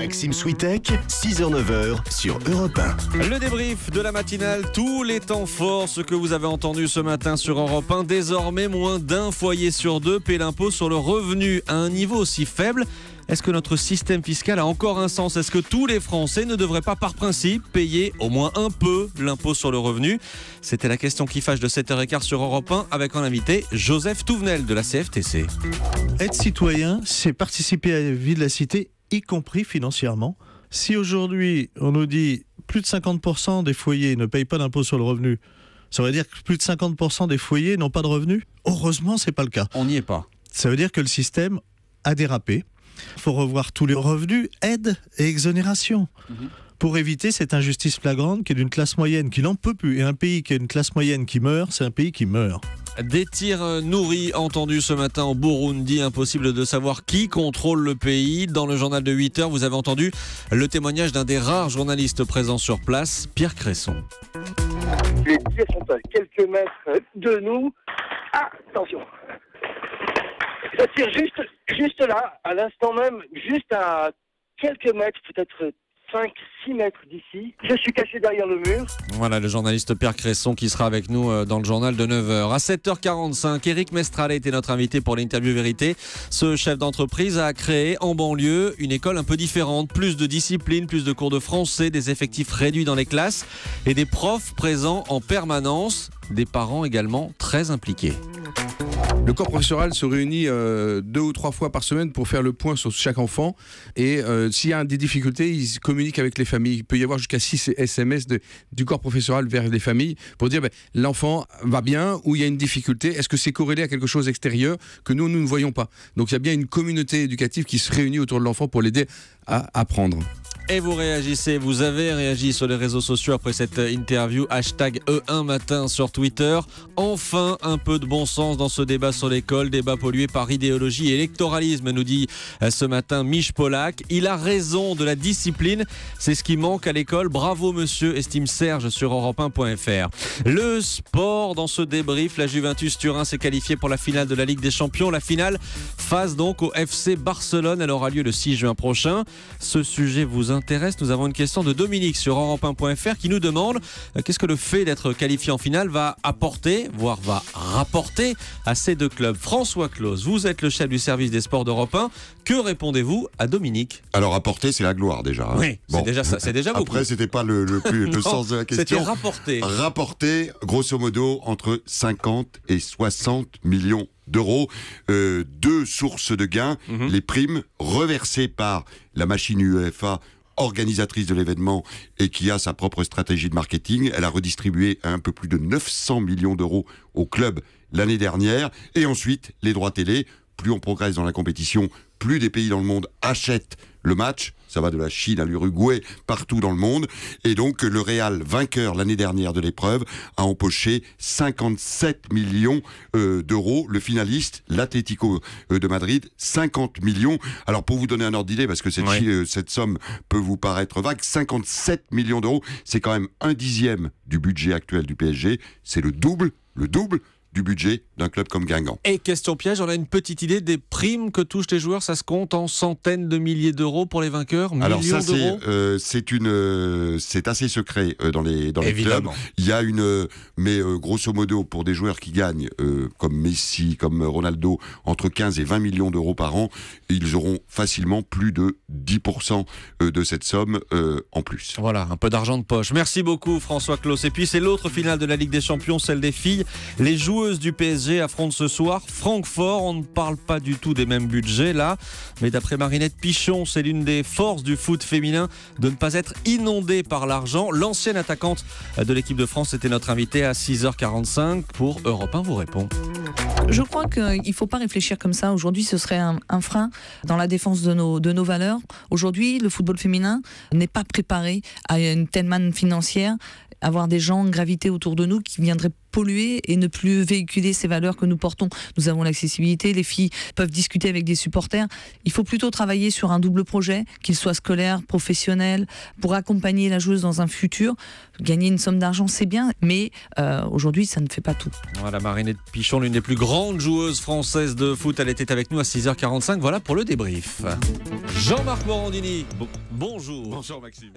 Maxime Switek, 6h-9h sur Europe 1. Le débrief de la matinale, tous les temps forts, ce que vous avez entendu ce matin sur Europe 1. Désormais, moins d'un foyer sur deux paie l'impôt sur le revenu à un niveau aussi faible. Est-ce que notre système fiscal a encore un sens ? Est-ce que tous les Français ne devraient pas, par principe, payer au moins un peu l'impôt sur le revenu ? C'était la question qui fâche de 7h15 sur Europe 1 avec en invité Joseph Touvenel de la CFTC. Être citoyen, c'est participer à la vie de la cité, y compris financièrement. Si aujourd'hui, on nous dit plus de 50% des foyers ne payent pas d'impôt sur le revenu, ça veut dire que plus de 50% des foyers n'ont pas de revenus ? Heureusement, c'est pas le cas. On n'y est pas. Ça veut dire que le système a dérapé. Il faut revoir tous les revenus, aides et exonérations. Pour éviter cette injustice flagrante qui est d'une classe moyenne qui n'en peut plus. Et un pays qui a une classe moyenne qui meurt, c'est un pays qui meurt. Des tirs nourris entendus ce matin au Burundi. Impossible de savoir qui contrôle le pays. Dans le journal de 8h, vous avez entendu le témoignage d'un des rares journalistes présents sur place, Pierre Cresson. Les tirs sont à quelques mètres de nous. Ah, attention. Ça tire juste là, à l'instant même, juste à quelques mètres, peut-être 5-6 mètres d'ici. Je suis caché derrière le mur. Voilà le journaliste Pierre Cresson qui sera avec nous dans le journal de 9h. À 7h45, Éric Mestral était notre invité pour l'interview vérité. Ce chef d'entreprise a créé en banlieue une école un peu différente. Plus de discipline, plus de cours de français, des effectifs réduits dans les classes et des profs présents en permanence. Des parents également très impliqués. Le corps professoral se réunit 2 ou 3 fois par semaine pour faire le point sur chaque enfant et s'il y a des difficultés, ils communiquent avec les familles. Il peut y avoir jusqu'à 6 SMS du corps professoral vers les familles pour dire l'enfant va bien ou il y a une difficulté. Est-ce que c'est corrélé à quelque chose extérieur que nous ne voyons pas ? Donc il y a bien une communauté éducative qui se réunit autour de l'enfant pour l'aider à apprendre. Et vous réagissez, vous avez réagi sur les réseaux sociaux après cette interview, #E1 matin sur Twitter. Enfin, un peu de bon sens dans ce débat sur l'école, débat pollué par idéologie et électoralisme, nous dit ce matin Mich Polak. Il a raison, de la discipline, c'est ce qui manque à l'école. Bravo monsieur, estime Serge sur Europe1.fr. Le sport dans ce débrief, la Juventus Turin s'est qualifiée pour la finale de la Ligue des Champions. La finale face donc au FC Barcelone, elle aura lieu le 6 juin prochain. Ce sujet vous intéresse, nous avons une question de Dominique sur Europe1.fr qui nous demande qu'est-ce que le fait d'être qualifié en finale va apporter, voire va rapporter à ces deux clubs. François Claus, vous êtes le chef du service des sports d'Europe 1. Que répondez-vous à Dominique ? Alors apporter, c'est la gloire déjà. Hein. Oui, bon. C'est déjà ça, c'est déjà beaucoup. Après, c'était pas le sens de la question. C'était rapporter. Rapporter, grosso modo, entre 50 et 60 millions d'euros. 2 sources de gains, les primes reversées par la machine UEFA, organisatrice de l'événement et qui a sa propre stratégie de marketing. Elle a redistribué un peu plus de 900 millions d'euros au club l'année dernière. Et ensuite, les droits télé. Plus on progresse dans la compétition, plus des pays dans le monde achètent le match. Ça va de la Chine à l'Uruguay, partout dans le monde. Et donc, le Real, vainqueur l'année dernière de l'épreuve, a empoché 57 millions d'euros. Le finaliste, l'Atlético de Madrid, 50 millions. Alors, pour vous donner un ordre d'idée, parce que cette somme peut vous paraître vague, 57 millions d'euros, c'est quand même 1/10 du budget actuel du PSG. C'est le double du budget d'un club comme Guingamp. Et question piège, on a une petite idée des primes que touchent les joueurs, ça se compte en centaines de milliers d'euros pour les vainqueurs, alors millions ça, d'euros. C'est assez secret dans les clubs. Il y a mais grosso modo pour des joueurs qui gagnent comme Messi, comme Ronaldo, entre 15 et 20 millions d'euros par an, ils auront facilement plus de 10% de cette somme en plus. Voilà, un peu d'argent de poche. Merci beaucoup François Claus. Et puis c'est l'autre finale de la Ligue des Champions, celle des filles. Les joueuses du PSG affrontent ce soir Francfort. On ne parle pas du tout des mêmes budgets là, mais d'après Marinette Pichon, c'est l'une des forces du foot féminin de ne pas être inondée par l'argent. L'ancienne attaquante de l'équipe de France était notre invitée à 6h45 pour Europe 1 vous répond. Je crois qu'il ne faut pas réfléchir comme ça. Aujourd'hui, ce serait un frein dans la défense de nos valeurs. Aujourd'hui, le football féminin n'est pas préparé à une telle manne financière, avoir des gens graviter autour de nous qui viendraient polluer et ne plus véhiculer ces valeurs que nous portons. Nous avons l'accessibilité, les filles peuvent discuter avec des supporters. Il faut plutôt travailler sur un double projet, qu'il soit scolaire, professionnel, pour accompagner la joueuse dans un futur. Gagner une somme d'argent, c'est bien, mais aujourd'hui, ça ne fait pas tout. Voilà, Marinette Pichon, l'une des plus grandes joueuses françaises de foot, elle était avec nous à 6h45. Voilà pour le débrief. Jean-Marc Morandini, bonjour. Bonjour Maxime.